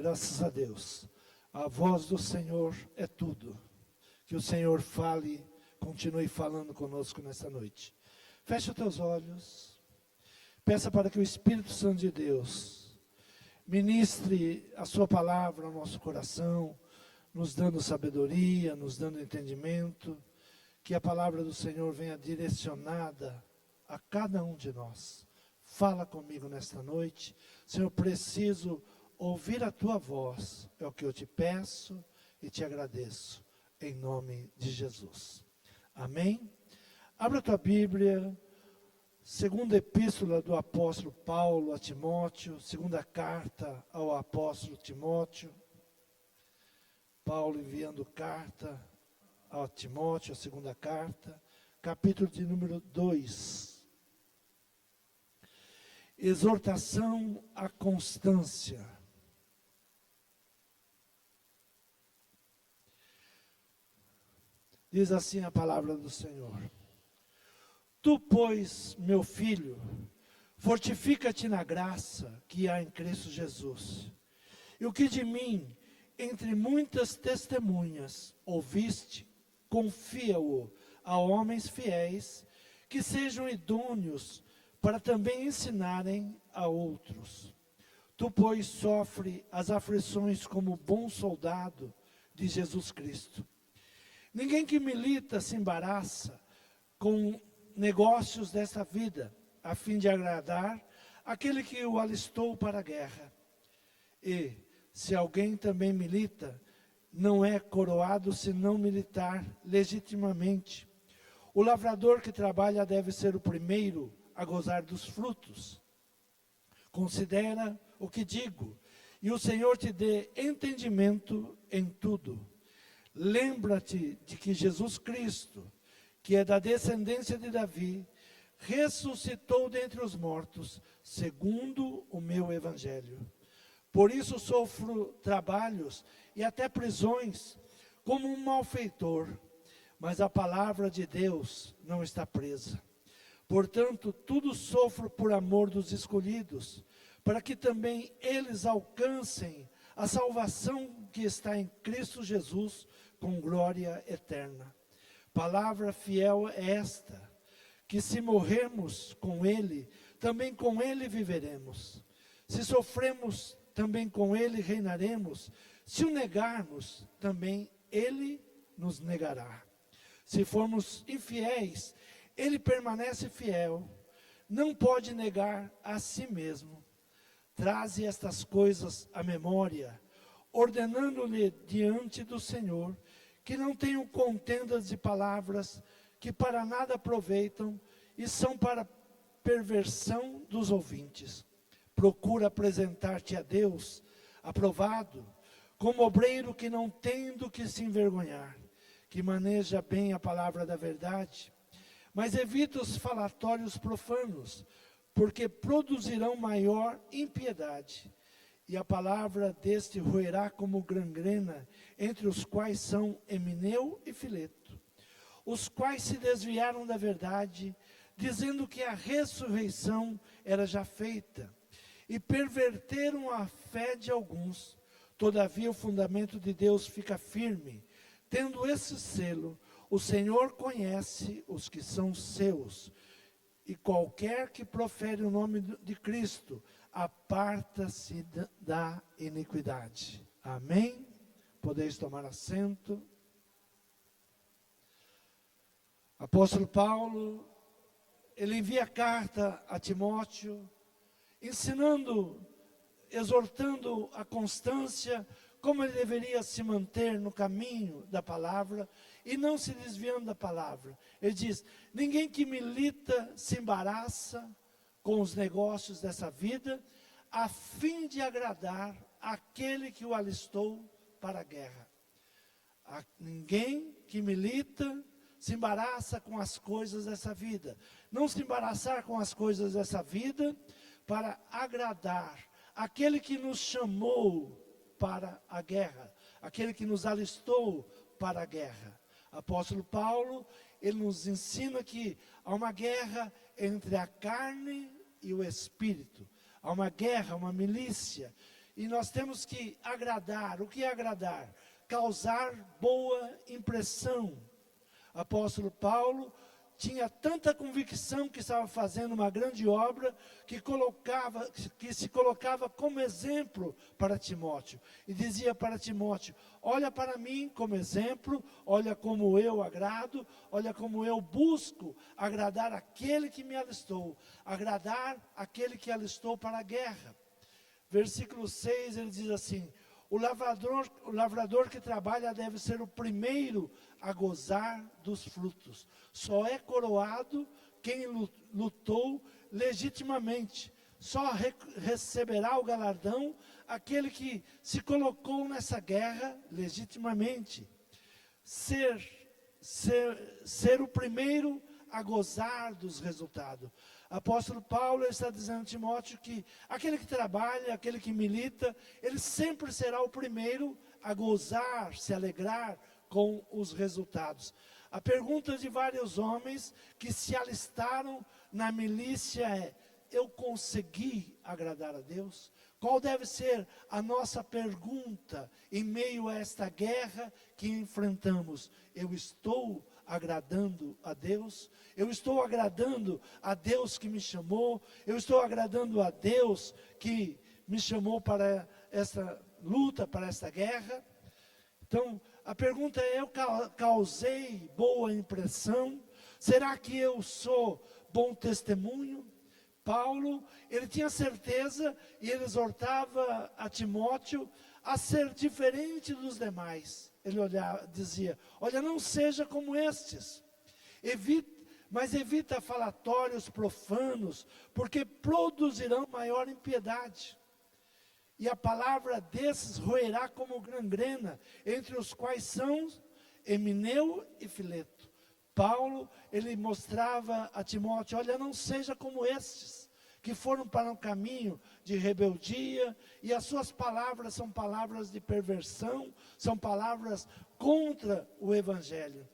Graças a Deus. A voz do Senhor é tudo. Que o Senhor fale, continue falando conosco nessa noite. Feche os teus olhos. Peça para que o Espírito Santo de Deus ministre a sua palavra ao nosso coração, nos dando sabedoria, nos dando entendimento. Que a palavra do Senhor venha direcionada a cada um de nós. Fala comigo nesta noite. Senhor, preciso ouvir a tua voz, é o que eu te peço e te agradeço, em nome de Jesus. Amém? Abra a tua Bíblia, segunda epístola do apóstolo Paulo a Timóteo, segunda carta ao apóstolo Timóteo. Paulo enviando carta a Timóteo, a segunda carta, capítulo de número 2. Exortação à constância. Diz assim a palavra do Senhor. Tu, pois, meu filho, fortifica-te na graça que há em Cristo Jesus. E o que de mim, entre muitas testemunhas, ouviste, confia-o a homens fiéis, que sejam idôneos para também ensinarem a outros. Tu, pois, sofre as aflições como bom soldado de Jesus Cristo. Ninguém que milita se embaraça com negócios desta vida, a fim de agradar aquele que o alistou para a guerra. E, se alguém também milita, não é coroado se não militar legitimamente. O lavrador que trabalha deve ser o primeiro a gozar dos frutos. Considera o que digo, e o Senhor te dê entendimento em tudo. Lembra-te de que Jesus Cristo, que é da descendência de Davi, ressuscitou dentre os mortos, segundo o meu evangelho. Por isso sofro trabalhos e até prisões, como um malfeitor, mas a palavra de Deus não está presa. Portanto, tudo sofro por amor dos escolhidos, para que também eles alcancem a salvação que está em Cristo Jesus, com glória eterna. Palavra fiel é esta, que se morrermos com Ele, também com Ele viveremos. Se sofremos, também com Ele reinaremos. Se o negarmos, também Ele nos negará. Se formos infiéis, Ele permanece fiel, não pode negar a si mesmo. Traze estas coisas à memória, ordenando-lhe diante do Senhor, que não tenham contendas de palavras que para nada aproveitam e são para perversão dos ouvintes. Procura apresentar-te a Deus, aprovado, como obreiro que não tem do que se envergonhar, que maneja bem a palavra da verdade. Mas evita os falatórios profanos, porque produzirão maior impiedade. E a palavra deste roerá como gangrena, entre os quais são Emineu e Fileto, os quais se desviaram da verdade, dizendo que a ressurreição era já feita, e perverteram a fé de alguns. Todavia o fundamento de Deus fica firme. Tendo esse selo, o Senhor conhece os que são seus, e qualquer que profere o nome de Cristo, aparta-se da iniquidade. Amém? Podeis tomar assento. Apóstolo Paulo, ele envia carta a Timóteo, ensinando, exortando a constância, como ele deveria se manter no caminho da palavra e não se desviando da palavra. Ele diz, ninguém que milita se embaraça com os negócios dessa vida, a fim de agradar aquele que o alistou para a guerra. Ninguém que milita se embaraça com as coisas dessa vida. Não se embaraçar com as coisas dessa vida para agradar aquele que nos chamou para a guerra, aquele que nos alistou para a guerra. Apóstolo Paulo, ele nos ensina que há uma guerra entre a carne e o espírito. Há uma guerra, uma milícia. E nós temos que agradar. O que é agradar? Causar boa impressão. Apóstolo Paulo tinha tanta convicção que estava fazendo uma grande obra, que se colocava como exemplo para Timóteo. E dizia para Timóteo: olha para mim como exemplo, olha como eu agrado, olha como eu busco agradar aquele que me alistou, agradar aquele que alistou para a guerra. Versículo 6, ele diz assim: o lavrador que trabalha deve ser o primeiro a gozar dos frutos. Só é coroado quem lutou legitimamente. Só receberá o galardão aquele que se colocou nessa guerra legitimamente. Ser o primeiro a gozar dos resultados. Apóstolo Paulo está dizendo a Timóteo que aquele que trabalha, aquele que milita, ele sempre será o primeiro a gozar, se alegrar com os resultados. A pergunta de vários homens que se alistaram na milícia é: eu consegui agradar a Deus? Qual deve ser a nossa pergunta em meio a esta guerra que enfrentamos? Eu estou agradando a Deus? Eu estou agradando a Deus que me chamou? Eu estou agradando a Deus que me chamou para essa luta, para essa guerra? Então, a pergunta é: eu causei boa impressão? Será que eu sou bom testemunho? Paulo, ele tinha certeza e ele exortava a Timóteo a ser diferente dos demais. Ele dizia: olha, não seja como estes, mas evita falatórios profanos, porque produzirão maior impiedade. E a palavra desses roerá como gangrena, entre os quais são Emineu e Fileto. Paulo, ele mostrava a Timóteo: olha, não seja como estes, que foram para um caminho de rebeldia, e as suas palavras são palavras de perversão, são palavras contra o Evangelho.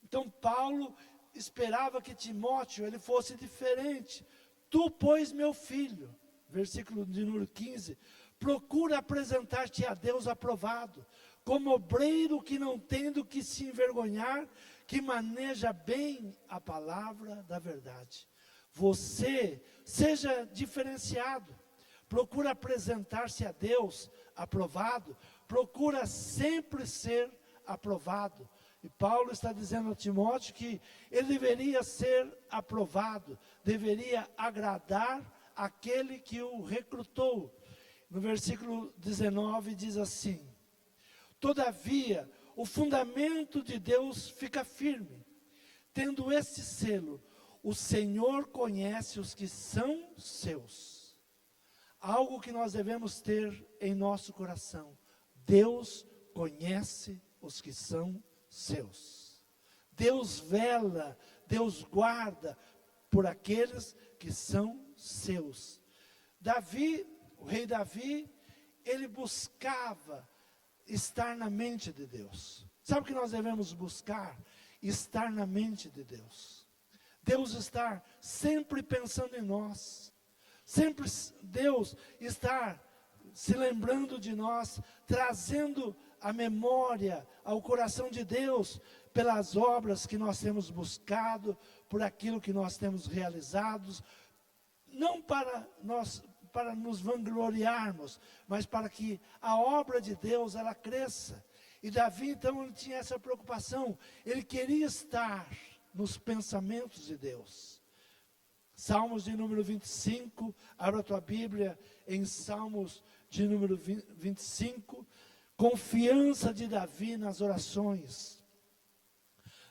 Então Paulo esperava que Timóteo ele fosse diferente. Tu, pois, meu filho, versículo de número 15, procura apresentar-te a Deus aprovado, como obreiro que não tem do que se envergonhar, que maneja bem a palavra da verdade. Você seja diferenciado, procura apresentar-se a Deus aprovado, procura sempre ser aprovado. E Paulo está dizendo a Timóteo que ele deveria ser aprovado, deveria agradar aquele que o recrutou. No versículo 19 diz assim: todavia, o fundamento de Deus fica firme, tendo este selo: o Senhor conhece os que são seus. Algo que nós devemos ter em nosso coração: Deus conhece os que são seus. Deus vela, Deus guarda por aqueles que são seus. Davi, o rei Davi, ele buscava estar na mente de Deus. Sabe o que nós devemos buscar? Estar na mente de Deus. Deus estar sempre pensando em nós. Sempre Deus estar se lembrando de nós, trazendo a memória ao coração de Deus pelas obras que nós temos buscado, por aquilo que nós temos realizado, não para nos vangloriarmos, mas para que a obra de Deus ela cresça. E Davi então ele tinha essa preocupação, ele queria estar nos pensamentos de Deus. Salmos de número 25, abra a tua Bíblia em Salmos de número 25, confiança de Davi nas orações.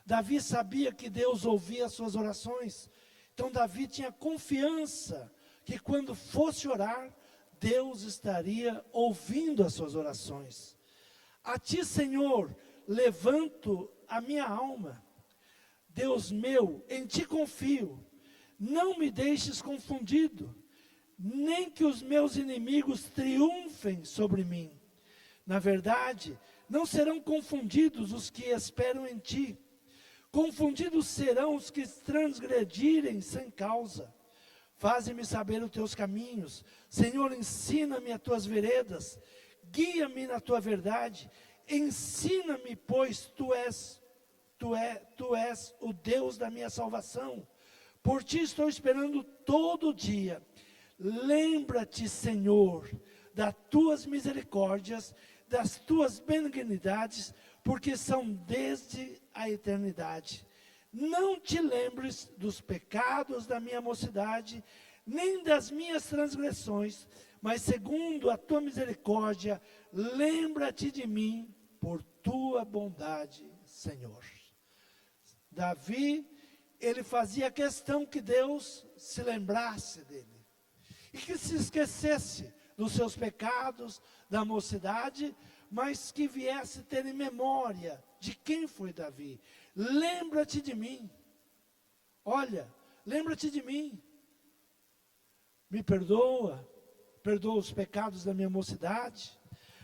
Davi sabia que Deus ouvia as suas orações, então Davi tinha confiança que quando fosse orar, Deus estaria ouvindo as suas orações. A ti, Senhor, levanto a minha alma. Deus meu, em ti confio. Não me deixes confundido, nem que os meus inimigos triunfem sobre mim. Na verdade, não serão confundidos os que esperam em ti. Confundidos serão os que transgredirem sem causa. Faze-me saber os teus caminhos. Senhor, ensina-me as tuas veredas. Guia-me na tua verdade. Ensina-me, pois tu és o Deus da minha salvação. Por ti estou esperando todo dia. Lembra-te, Senhor, das tuas misericórdias, das tuas benignidades, porque são desde a eternidade. Não te lembres dos pecados da minha mocidade, nem das minhas transgressões, mas segundo a tua misericórdia, lembra-te de mim por tua bondade, Senhor. Davi, ele fazia questão que Deus se lembrasse dele, e que se esquecesse dos seus pecados, da mocidade, mas que viesse ter em memória de quem foi Davi. Lembra-te de mim. Olha, lembra-te de mim. Me perdoa os pecados da minha mocidade,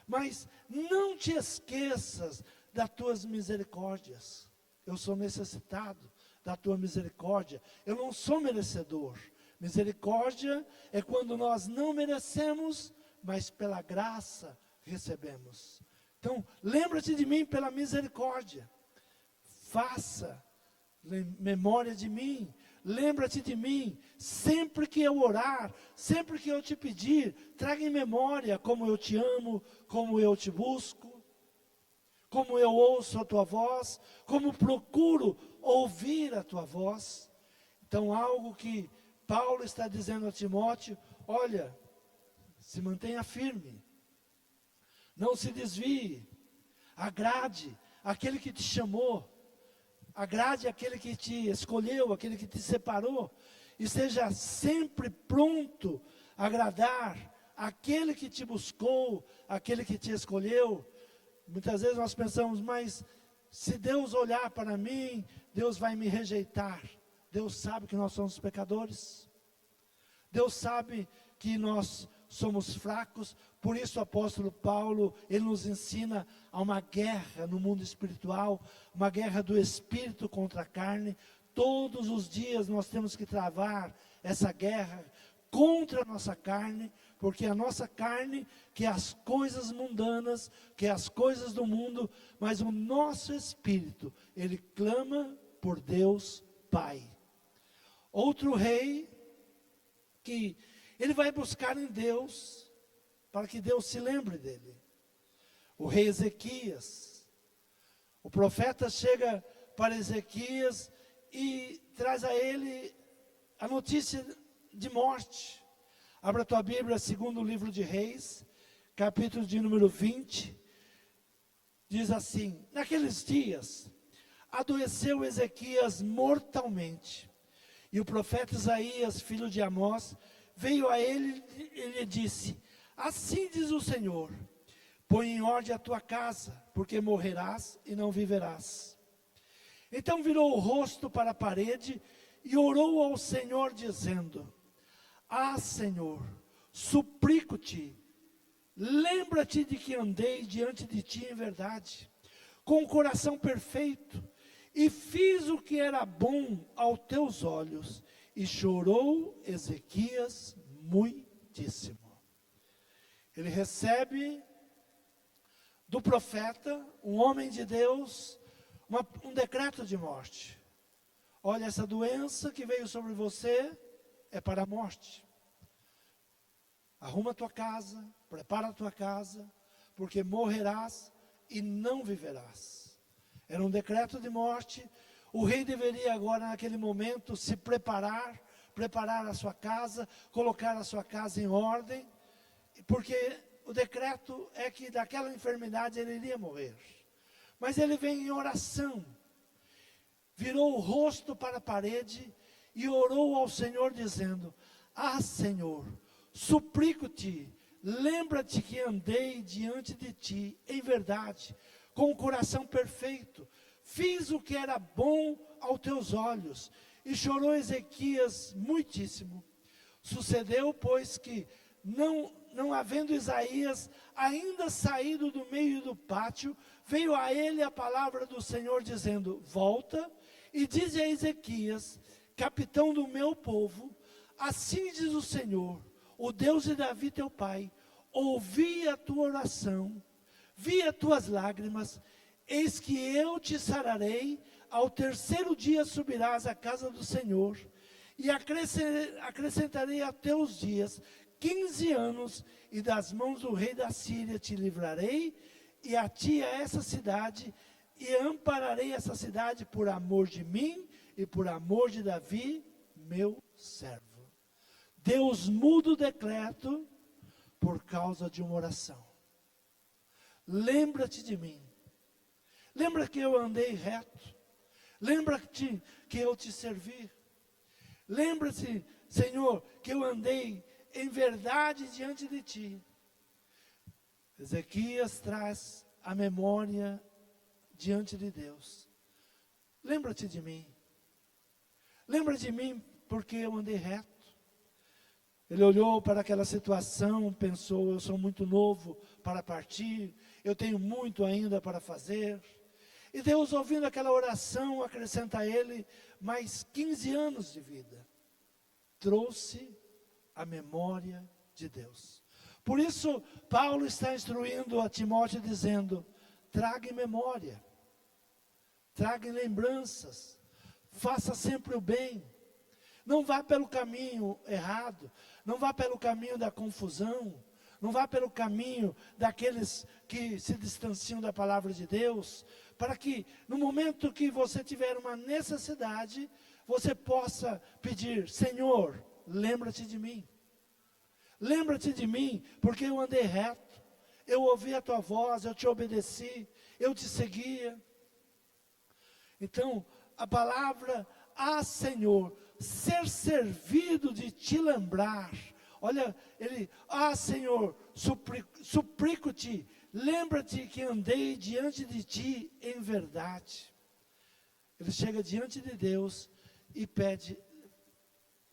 mas não te esqueças das tuas misericórdias. Eu sou necessitado da tua misericórdia. Eu não sou merecedor. Misericórdia é quando nós não merecemos, mas pela graça recebemos. Então, lembra-te de mim pela misericórdia. Faça memória de mim. Lembra-te de mim. Sempre que eu orar, sempre que eu te pedir, traga em memória como eu te amo, como eu te busco, como eu ouço a tua voz, como procuro ouvir a tua voz. Então, algo que Paulo está dizendo a Timóteo: olha, se mantenha firme, não se desvie, agrade aquele que te chamou, agrade aquele que te escolheu, aquele que te separou, e seja sempre pronto a agradar aquele que te buscou, aquele que te escolheu. Muitas vezes nós pensamos, mas se Deus olhar para mim, Deus vai me rejeitar. Deus sabe que nós somos pecadores. Deus sabe que nós somos fracos. Por isso o apóstolo Paulo, ele nos ensina a uma guerra no mundo espiritual, uma guerra do espírito contra a carne. Todos os dias nós temos que travar essa guerra contra a nossa carne, porque a nossa carne quer as coisas mundanas, quer as coisas do mundo, mas o nosso espírito, ele clama por Deus Pai. Outro rei, que ele vai buscar em Deus, para que Deus se lembre dele. O rei Ezequias. O profeta chega para Ezequias e traz a ele a notícia de morte. Abra a tua Bíblia, segundo o livro de Reis, capítulo de número 20. Diz assim: naqueles dias, adoeceu Ezequias mortalmente. E o profeta Isaías, filho de Amós, veio a ele e lhe disse: assim diz o Senhor, põe em ordem a tua casa, porque morrerás e não viverás. Então virou o rosto para a parede e orou ao Senhor, dizendo: ah, Senhor, suplico-te, lembra-te de que andei diante de ti em verdade, com o coração perfeito, e fiz o que era bom aos teus olhos. E chorou Ezequias muitíssimo. Ele recebe do profeta, um homem de Deus, um decreto de morte. Olha, essa doença que veio sobre você é para a morte. Arruma a tua casa, prepara a tua casa, porque morrerás e não viverás. Era um decreto de morte. O rei deveria agora, naquele momento, se preparar a sua casa, colocar a sua casa em ordem, porque o decreto é que daquela enfermidade ele iria morrer. Mas ele vem em oração, virou o rosto para a parede e orou ao Senhor dizendo: ah, Senhor, suplico-te, lembra-te que andei diante de ti em verdade, com o coração perfeito, fiz o que era bom aos teus olhos. E chorou Ezequias muitíssimo. Sucedeu, pois, que não havendo Isaías ainda saído do meio do pátio, veio a ele a palavra do Senhor dizendo: volta e dize a Ezequias, capitão do meu povo, assim diz o Senhor, o Deus de Davi teu pai, ouvi a tua oração, vi as tuas lágrimas, eis que eu te sararei, ao terceiro dia subirás à casa do Senhor, e acrescentarei a teus dias 15 anos, e das mãos do rei da Síria te livrarei, e a ti a essa cidade, e ampararei essa cidade por amor de mim, e por amor de Davi, meu servo. Deus muda o decreto por causa de uma oração. Lembra-te de mim. Lembra que eu andei reto. Lembra-te que eu te servi. Lembra-te, Senhor, que eu andei em verdade diante de ti. Ezequias traz a memória diante de Deus. Lembra-te de mim. Lembra de mim porque eu andei reto. Ele olhou para aquela situação, pensou, eu sou muito novo para partir, eu tenho muito ainda para fazer. E Deus, ouvindo aquela oração, acrescenta a ele mais 15 anos de vida. Trouxe a memória de Deus. Por isso, Paulo está instruindo a Timóteo, dizendo, traga em memória, traga em lembranças, faça sempre o bem. Não vá pelo caminho errado, não vá pelo caminho da confusão, não vá pelo caminho daqueles que se distanciam da palavra de Deus, para que no momento que você tiver uma necessidade, você possa pedir, Senhor, lembra-te de mim. Lembra-te de mim, porque eu andei reto, eu ouvi a tua voz, eu te obedeci, eu te seguia. Então, a palavra, Senhor, ser servido de te lembrar. Olha, Senhor, suplico-te, lembra-te que andei diante de ti em verdade. Ele chega diante de Deus e pede,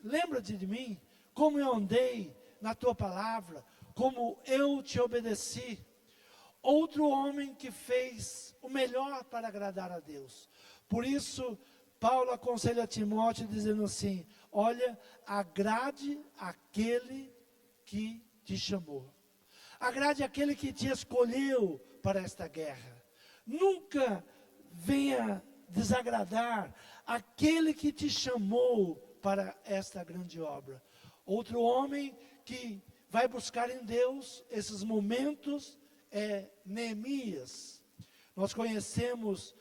lembra-te de mim, como eu andei na tua palavra, como eu te obedeci. Outro homem que fez o melhor para agradar a Deus. Por isso, Paulo aconselha a Timóteo dizendo assim, olha, agrade aquele que te chamou. Agrade aquele que te escolheu para esta guerra. Nunca venha desagradar aquele que te chamou para esta grande obra. Outro homem que vai buscar em Deus esses momentos é Neemias. Nós conhecemos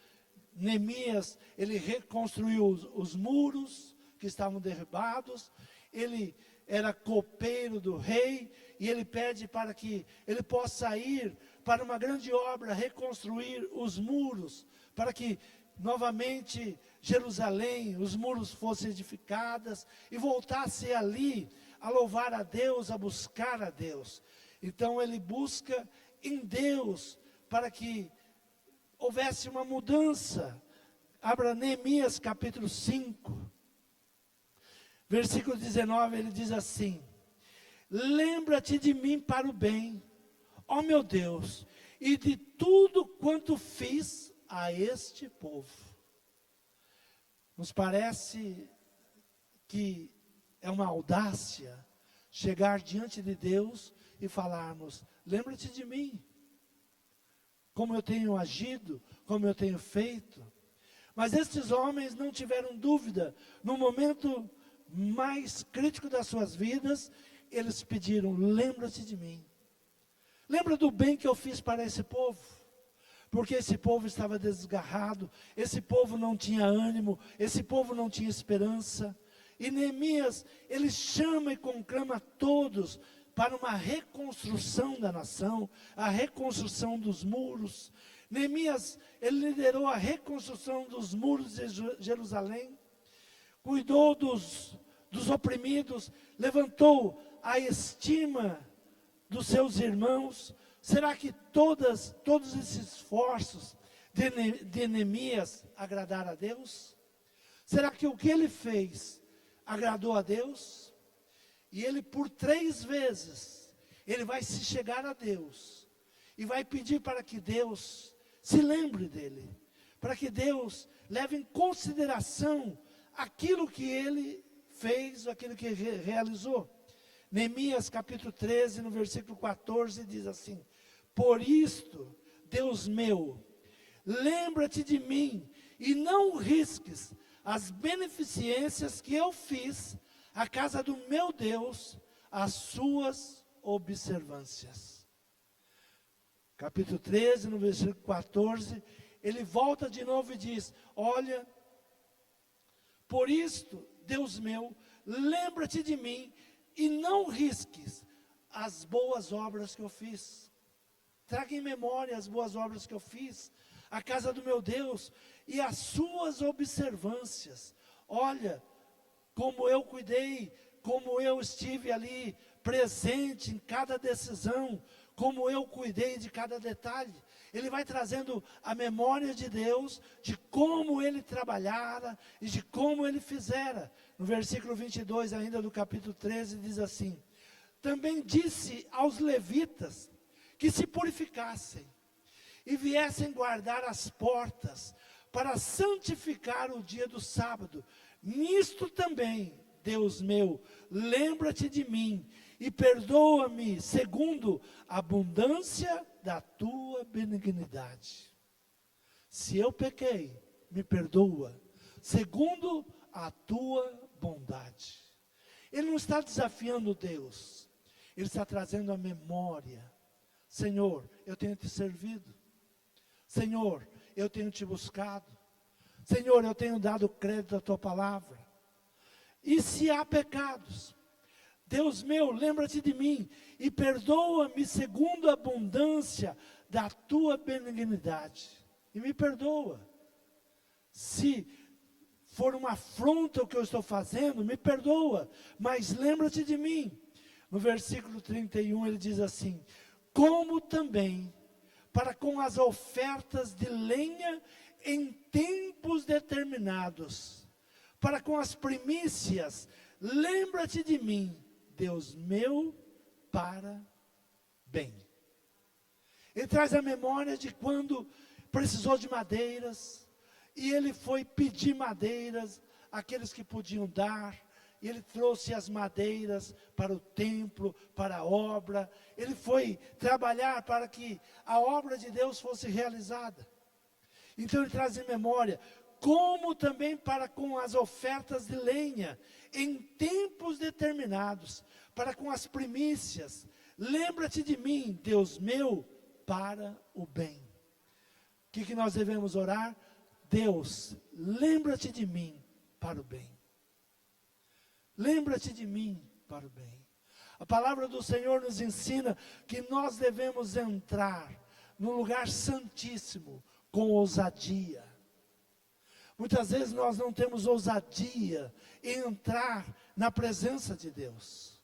Neemias, ele reconstruiu os muros que estavam derribados, ele era copeiro do rei, e ele pede para que ele possa ir para uma grande obra, reconstruir os muros, para que novamente Jerusalém, os muros fossem edificados, e voltasse ali a louvar a Deus, a buscar a Deus. Então ele busca em Deus, para que houvesse uma mudança. Abra Neemias capítulo 5, versículo 19, ele diz assim, lembra-te de mim para o bem, ó meu Deus, e de tudo quanto fiz a este povo. Nos parece que é uma audácia chegar diante de Deus e falarmos, lembra-te de mim, como eu tenho agido, como eu tenho feito. Mas estes homens não tiveram dúvida, no momento mais crítico das suas vidas, eles pediram, lembra-te de mim. Lembra do bem que eu fiz para esse povo? Porque esse povo estava desgarrado, esse povo não tinha ânimo, esse povo não tinha esperança. E Neemias, ele chama e conclama todos para uma reconstrução da nação, a reconstrução dos muros. Neemias, ele liderou a reconstrução dos muros de Jerusalém, cuidou dos oprimidos, levantou a estima dos seus irmãos. Será que todos esses esforços de Neemias agradaram a Deus? Será que o que ele fez agradou a Deus? E ele por 3 vezes, ele vai se chegar a Deus, e vai pedir para que Deus se lembre dele, para que Deus leve em consideração aquilo que ele fez, aquilo que realizou. Neemias capítulo 13, no versículo 14, diz assim: por isto, Deus meu, lembra-te de mim e não risques as beneficências que eu fiz à casa do meu Deus, as suas observâncias. Capítulo 13, no versículo 14, ele volta de novo e diz: olha, por isto, Deus meu, lembra-te de mim e não risques as boas obras que eu fiz. Traga em memória as boas obras que eu fiz, a casa do meu Deus e as suas observâncias. Olha, como eu cuidei, como eu estive ali presente em cada decisão, como eu cuidei de cada detalhe. Ele vai trazendo a memória de Deus, de como Ele trabalhara e de como Ele fizera. No versículo 22 ainda do capítulo 13 diz assim: também disse aos levitas que se purificassem e viessem guardar as portas para santificar o dia do sábado. Nisto também, Deus meu, lembra-te de mim e perdoa-me segundo a abundância da tua benignidade. Se eu pequei, me perdoa, segundo a tua bondade. Ele não está desafiando Deus, ele está trazendo a memória. Senhor, eu tenho te servido. Senhor, eu tenho te buscado. Senhor, eu tenho dado crédito à tua palavra. E se há pecados, Deus meu, lembra-te de mim e perdoa-me segundo a abundância da tua benignidade. E me perdoa. Se for uma afronta o que eu estou fazendo, me perdoa, mas lembra-te de mim. No versículo 31 ele diz assim: como também para com as ofertas de lenha em tempos determinados, para com as primícias, lembra-te de mim, Deus meu, para bem. Ele traz a memória de quando precisou de madeiras, e ele foi pedir madeiras, àqueles que podiam dar, e ele trouxe as madeiras para o templo, para a obra. Ele foi trabalhar para que a obra de Deus fosse realizada. Então ele traz em memória, como também para com as ofertas de lenha, em tempos determinados, para com as primícias, lembra-te de mim, Deus meu, para o bem. O que nós devemos orar? Deus, lembra-te de mim para o bem. Lembra-te de mim para o bem. A palavra do Senhor nos ensina que nós devemos entrar no lugar santíssimo com ousadia. Muitas vezes nós não temos ousadia em entrar na presença de Deus.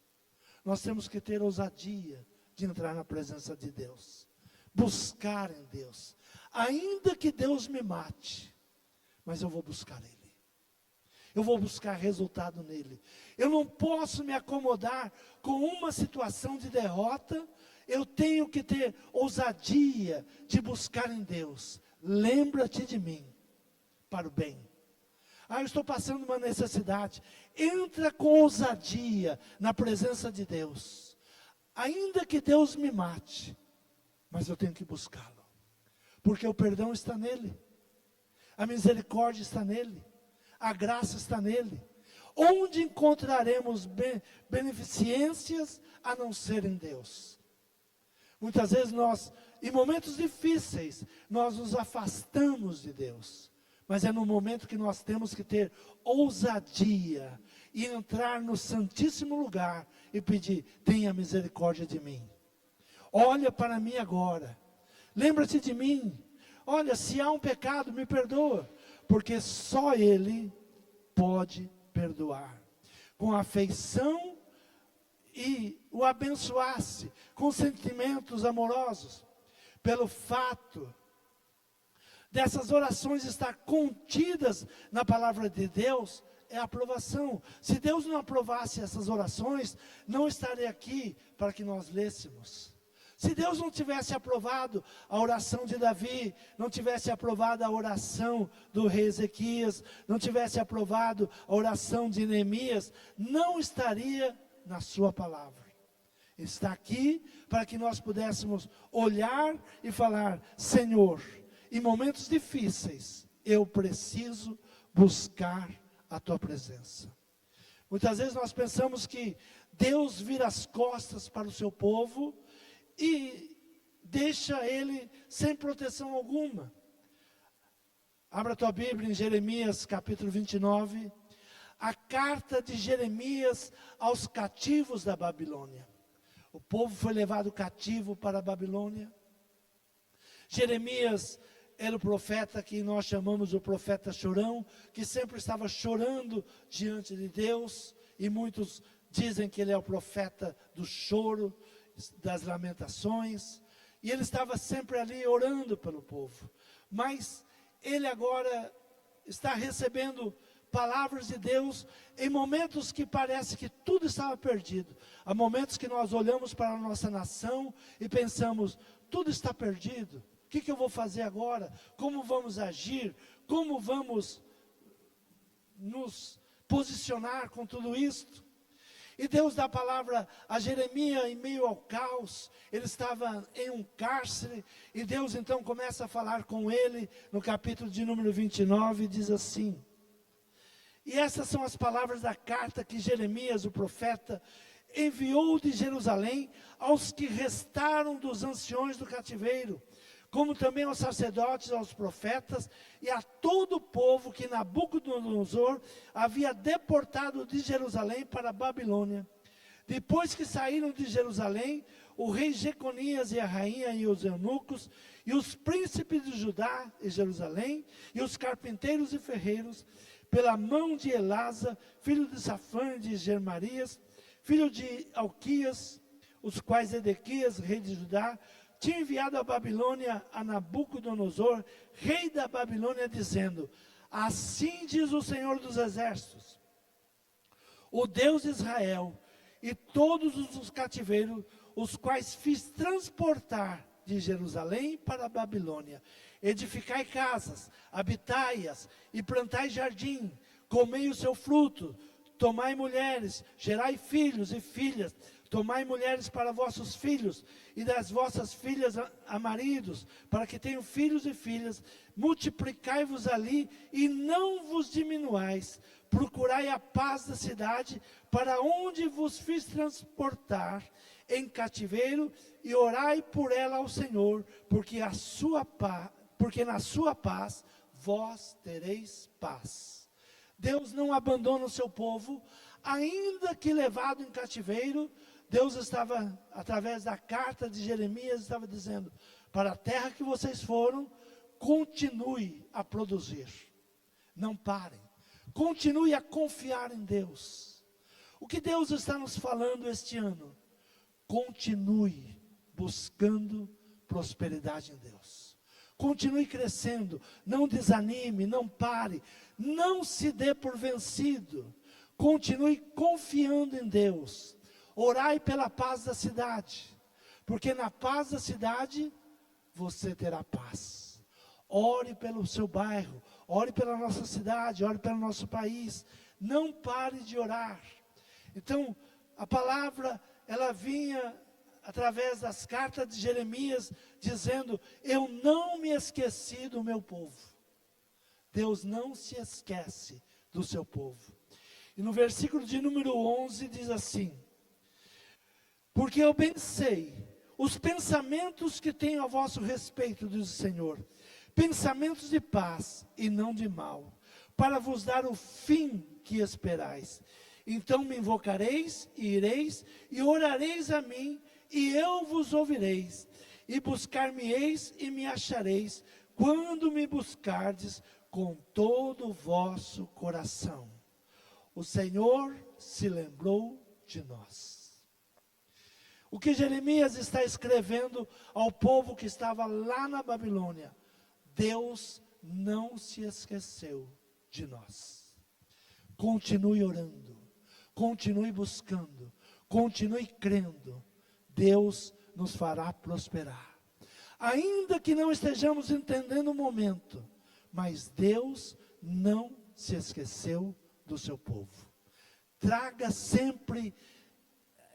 Nós temos que ter ousadia de entrar na presença de Deus. Buscar em Deus. Ainda que Deus me mate, mas eu vou buscar Ele. Eu vou buscar resultado nele. Eu não posso me acomodar com uma situação de derrota. Eu tenho que ter ousadia de buscar em Deus. Lembra-te de mim para o bem. Eu estou passando uma necessidade. Entra com ousadia na presença de Deus. Ainda que Deus me mate, mas eu tenho que buscá-lo. Porque o perdão está nele. A misericórdia está nele. A graça está nele. Onde encontraremos beneficências a não ser em Deus? Muitas vezes nós, em momentos difíceis, nós nos afastamos de Deus. Mas é no momento que nós temos que ter ousadia e entrar no santíssimo lugar e pedir: tenha misericórdia de mim. Olha para mim agora. Lembra-te de mim. Olha, se há um pecado, me perdoa. Porque só Ele pode perdoar. Com afeição e o abençoasse, com sentimentos amorosos. Pelo fato dessas orações estar contidas na palavra de Deus, é a aprovação. Se Deus não aprovasse essas orações, não estaria aqui para que nós lêssemos. Se Deus não tivesse aprovado a oração de Davi, não tivesse aprovado a oração do rei Ezequias, não tivesse aprovado a oração de Neemias, não estaria na sua palavra. Está aqui para que nós pudéssemos olhar e falar: Senhor, em momentos difíceis, eu preciso buscar a tua presença. Muitas vezes nós pensamos que Deus vira as costas para o seu povo e deixa ele sem proteção alguma. Abra a tua Bíblia em Jeremias capítulo 29, a carta de Jeremias aos cativos da Babilônia. O povo foi levado cativo para a Babilônia. Jeremias era o profeta que nós chamamos o profeta chorão, que sempre estava chorando diante de Deus, e muitos dizem que ele é o profeta do choro, das lamentações, e ele estava sempre ali orando pelo povo. Mas ele agora está recebendo palavras de Deus em momentos que parece que tudo estava perdido. Há momentos que nós olhamos para a nossa nação e pensamos: tudo está perdido. O que eu vou fazer agora? Como vamos agir? Como vamos nos posicionar com tudo isto? E Deus dá a palavra a Jeremias em meio ao caos. Ele estava em um cárcere, e Deus então começa a falar com ele, no capítulo de número 29, diz assim: e essas são as palavras da carta que Jeremias, o profeta, enviou de Jerusalém aos que restaram dos anciões do cativeiro, como também aos sacerdotes, aos profetas e a todo o povo que Nabucodonosor havia deportado de Jerusalém para a Babilônia. Depois que saíram de Jerusalém, o rei Jeconias e a rainha e os eunucos, e os príncipes de Judá e Jerusalém, e os carpinteiros e ferreiros, pela mão de Elasa, filho de Safã de Germarias, filho de Alquias, os quais Edequias, rei de Judá, tinha enviado a Babilônia a Nabucodonosor, rei da Babilônia, dizendo: assim diz o Senhor dos Exércitos, o Deus de Israel, e todos os cativeiros, os quais fiz transportar de Jerusalém para a Babilônia. Edificai casas, habitai-as, e plantai jardim, comei o seu fruto, tomai mulheres, gerai filhos e filhas, tomai mulheres para vossos filhos, e das vossas filhas a maridos, para que tenham filhos e filhas, multiplicai-vos ali, e não vos diminuais, procurai a paz da cidade, para onde vos fiz transportar em cativeiro, e orai por ela ao Senhor, porque na sua paz vós tereis paz. Deus não abandona o seu povo, ainda que levado em cativeiro. Deus estava, através da carta de Jeremias, estava dizendo: para a terra que vocês foram, continue a produzir, não parem, continue a confiar em Deus. O que Deus está nos falando este ano? Continue buscando prosperidade em Deus, continue crescendo, não desanime, não pare, não se dê por vencido, continue confiando em Deus. Orai pela paz da cidade, porque na paz da cidade você terá paz. Ore pelo seu bairro, ore pela nossa cidade, ore pelo nosso país. Não pare de orar. Então, a palavra, ela vinha através das cartas de Jeremias, dizendo: eu não me esqueci do meu povo. Deus não se esquece do seu povo. E no versículo de número 11 diz assim: porque eu bem sei os pensamentos que tenho a vosso respeito, diz o Senhor, pensamentos de paz e não de mal, para vos dar o fim que esperais. Então me invocareis e ireis, e orareis a mim, e eu vos ouvireis, e buscar-me-eis e me achareis, quando me buscardes com todo o vosso coração. O Senhor se lembrou de nós. O que Jeremias está escrevendo ao povo que estava lá na Babilônia: Deus não se esqueceu de nós. Continue orando, continue buscando, continue crendo. Deus nos fará prosperar. Ainda que não estejamos entendendo o momento, mas Deus não se esqueceu do seu povo. Traga sempre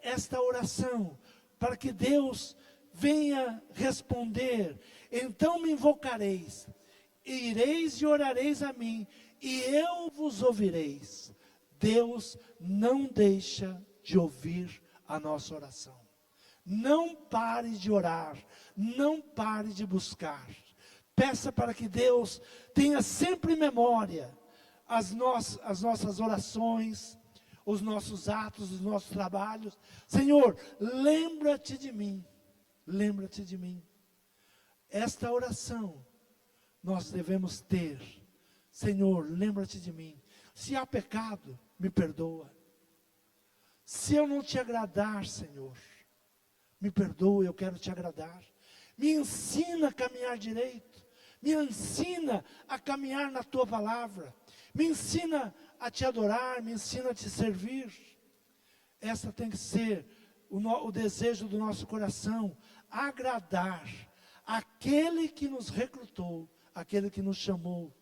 esta oração, para que Deus venha responder. Então me invocareis, ireis e orareis a mim, e eu vos ouvireis. Deus não deixa de ouvir a nossa oração. Não pare de orar, não pare de buscar. Peça para que Deus tenha sempre em memória as nossas orações, os nossos atos, os nossos trabalhos. Senhor, lembra-te de mim, lembra-te de mim. Esta oração nós devemos ter. Senhor, lembra-te de mim. Se há pecado, me perdoa. Se eu não te agradar, Senhor, me perdoa, eu quero te agradar. Me ensina a caminhar direito. Me ensina a caminhar na tua palavra. Me ensina a te adorar, me ensina a te servir. Essa tem que ser o desejo do nosso coração. Agradar aquele que nos recrutou, aquele que nos chamou.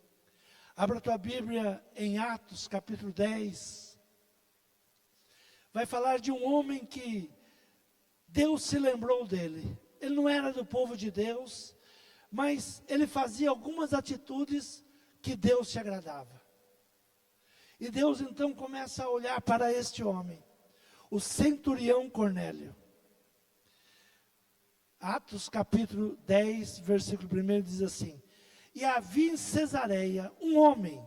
Abra a tua Bíblia em Atos capítulo 10. Vai falar de um homem que Deus se lembrou dele. Ele não era do povo de Deus, mas ele fazia algumas atitudes que Deus se agradava. E Deus então começa a olhar para este homem, o centurião Cornélio. Atos capítulo 10, versículo 1 diz assim: E havia em Cesareia um homem,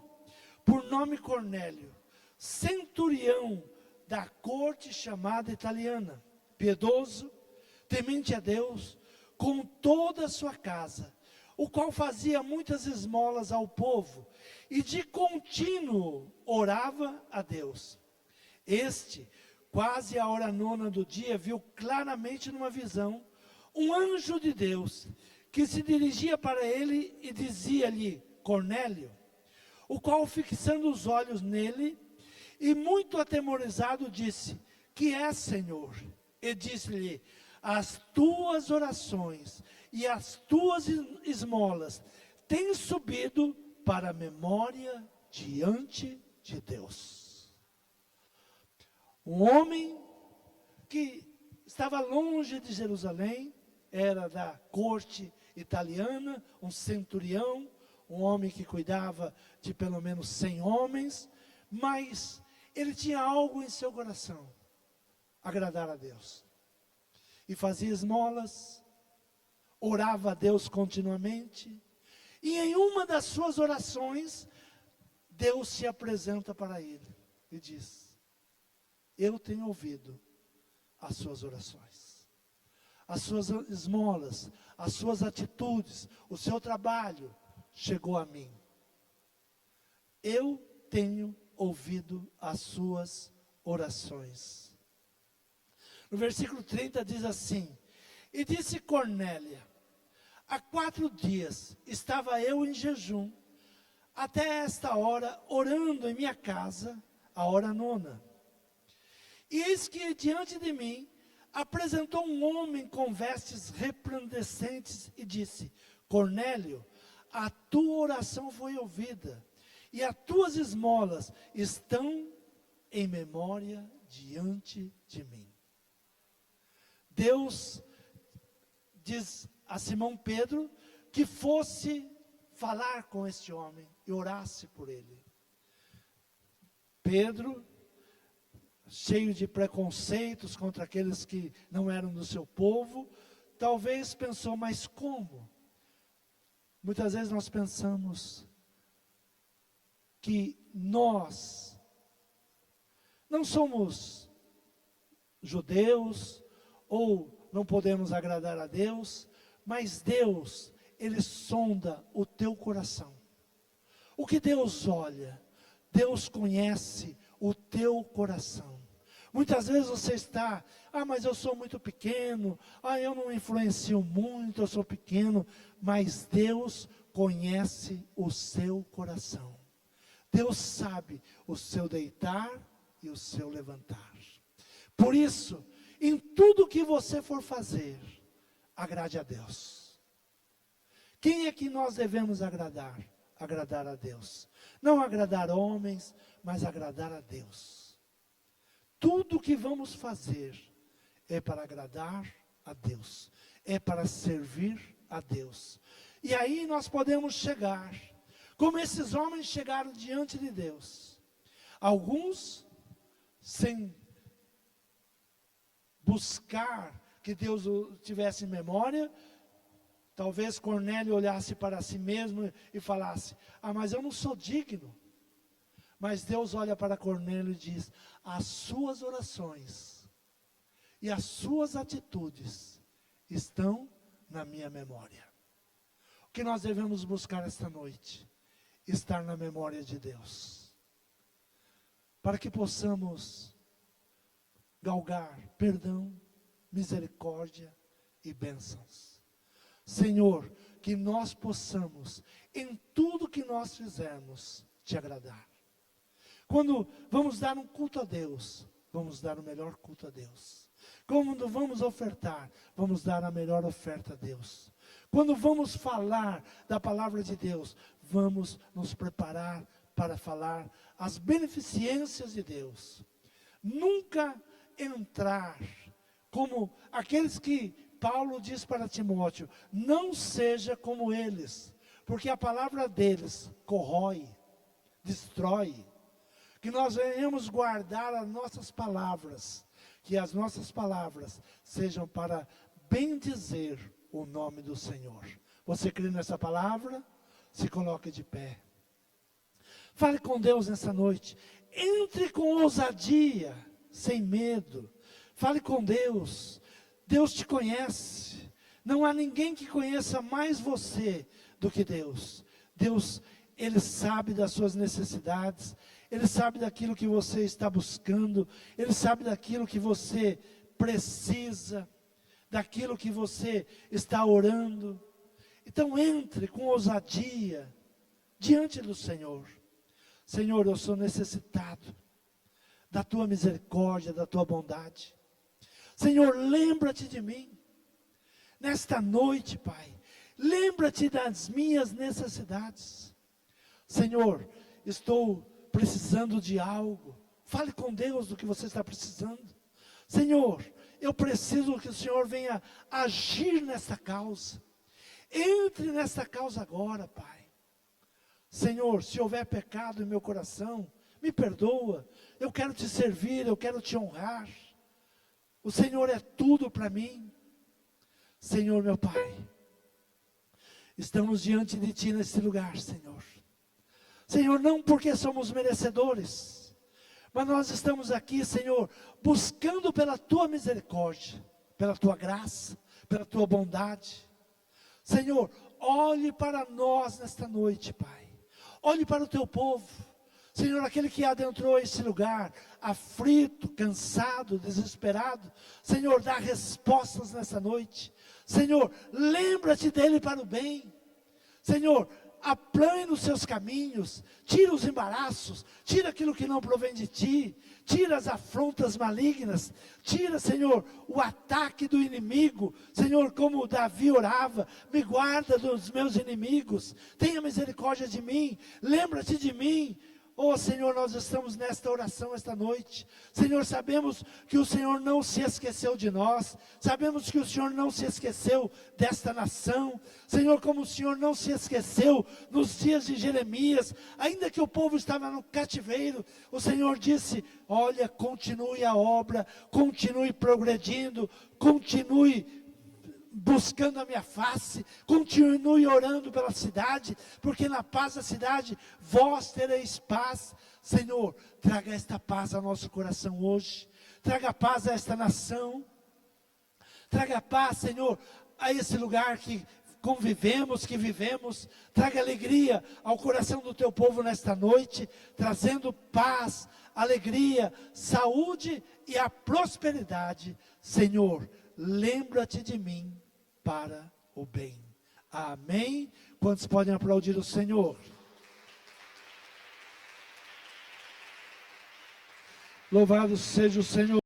por nome Cornélio, centurião da corte chamada italiana, piedoso, temente a Deus, com toda a sua casa, o qual fazia muitas esmolas ao povo, e de contínuo orava a Deus. Este, quase à hora 9 do dia, viu claramente numa visão, um anjo de Deus, que se dirigia para ele e dizia-lhe: Cornélio, o qual, fixando os olhos nele, e muito atemorizado, disse: Que é, Senhor? E disse-lhe: As tuas orações e as tuas esmolas têm subido para a memória diante de Deus. Um homem que estava longe de Jerusalém, era da corte italiana, um centurião, um homem que cuidava de pelo menos 100 homens, mas ele tinha algo em seu coração: agradar a Deus. E fazia esmolas, orava a Deus continuamente, e em uma das suas orações, Deus se apresenta para ele e diz: Eu tenho ouvido as suas orações, as suas esmolas, as suas atitudes, o seu trabalho chegou a mim. Eu tenho ouvido as suas orações. No versículo 30 diz assim: E disse Cornélia: Há 4 dias estava eu em jejum, até esta hora, orando em minha casa, a hora 9. E eis que diante de mim apresentou um homem com vestes resplandecentes e disse: Cornélio, a tua oração foi ouvida, e as tuas esmolas estão em memória diante de mim. Deus diz a Simão Pedro que fosse falar com este homem e orasse por ele. Pedro, cheio de preconceitos contra aqueles que não eram do seu povo, talvez pensou: mas como? Muitas vezes nós pensamos que nós não somos judeus, ou não podemos agradar a Deus, mas Deus, Ele sonda o teu coração. O que Deus olha? Deus conhece o teu coração. Muitas vezes você está: mas eu sou muito pequeno, eu não influencio muito, eu sou pequeno. Mas Deus conhece o seu coração. Deus sabe o seu deitar e o seu levantar. Por isso, em tudo que você for fazer, agrade a Deus. Quem é que nós devemos agradar? Agradar a Deus. Não agradar homens, mas agradar a Deus. Tudo que vamos fazer é para agradar a Deus. É para servir a Deus. E aí nós podemos chegar, como esses homens chegaram diante de Deus. Alguns, sem buscar que Deus o tivesse em memória, talvez Cornélio olhasse para si mesmo e falasse: ah, mas eu não sou digno. Mas Deus olha para Cornélio e diz: as suas orações e as suas atitudes estão na minha memória. O que nós devemos buscar esta noite? Estar na memória de Deus. Para que possamos galgar perdão, misericórdia e bênçãos. Senhor, que nós possamos, em tudo que nós fizermos, te agradar. Quando vamos dar um culto a Deus, vamos dar o melhor culto a Deus. Quando vamos ofertar, vamos dar a melhor oferta a Deus. Quando vamos falar da palavra de Deus, vamos nos preparar para falar as beneficências de Deus. Nunca entrar como aqueles que Paulo diz para Timóteo: não seja como eles, porque a palavra deles corrói, destrói. Que nós venhamos guardar as nossas palavras, que as nossas palavras sejam para bendizer o nome do Senhor. Você crê nessa palavra? Se coloque de pé. Fale com Deus nessa noite. Entre com ousadia, sem medo. Fale com Deus. Deus te conhece. Não há ninguém que conheça mais você do que Deus. Deus, Ele sabe das suas necessidades. Ele sabe daquilo que você está buscando. Ele sabe daquilo que você precisa. Daquilo que você está orando. Então entre com ousadia diante do Senhor. Senhor, eu sou necessitado da tua misericórdia, da tua bondade. Senhor, lembra-te de mim. Nesta noite, Pai, lembra-te das minhas necessidades. Senhor, estou precisando de algo. Fale com Deus do que você está precisando. Senhor, eu preciso que o Senhor venha agir nessa causa. Entre nessa causa agora, Pai. Senhor, se houver pecado em meu coração, me perdoa. Eu quero te servir, eu quero te honrar. O Senhor é tudo para mim. Senhor, meu Pai, estamos diante de Ti nesse lugar, Senhor. Senhor, não porque somos merecedores, mas nós estamos aqui, Senhor, buscando pela Tua misericórdia, pela Tua graça, pela Tua bondade. Senhor, olhe para nós nesta noite, Pai. Olhe para o Teu povo. Senhor, aquele que adentrou esse lugar, aflito, cansado, desesperado. Senhor, dá respostas nessa noite. Senhor, lembra-te dele para o bem. Senhor, aplane os seus caminhos, tira os embaraços, tira aquilo que não provém de Ti, tira as afrontas malignas, tira, Senhor, o ataque do inimigo. Senhor, como Davi orava: me guarda dos meus inimigos, tenha misericórdia de mim, lembra-te de mim. Oh Senhor, nós estamos nesta oração esta noite. Senhor, sabemos que o Senhor não se esqueceu de nós. Sabemos que o Senhor não se esqueceu desta nação. Senhor, como o Senhor não se esqueceu nos dias de Jeremias, ainda que o povo estava no cativeiro, o Senhor disse: olha, continue a obra, continue progredindo, continue buscando a minha face, continue orando pela cidade, porque na paz da cidade vós tereis paz. Senhor, traga esta paz ao nosso coração hoje, traga paz a esta nação, traga paz, Senhor, a esse lugar que convivemos, que vivemos. Traga alegria ao coração do Teu povo nesta noite, trazendo paz, alegria, saúde e a prosperidade. Senhor, lembra-te de mim para o bem. Amém? Quantos podem aplaudir o Senhor? Louvado seja o Senhor.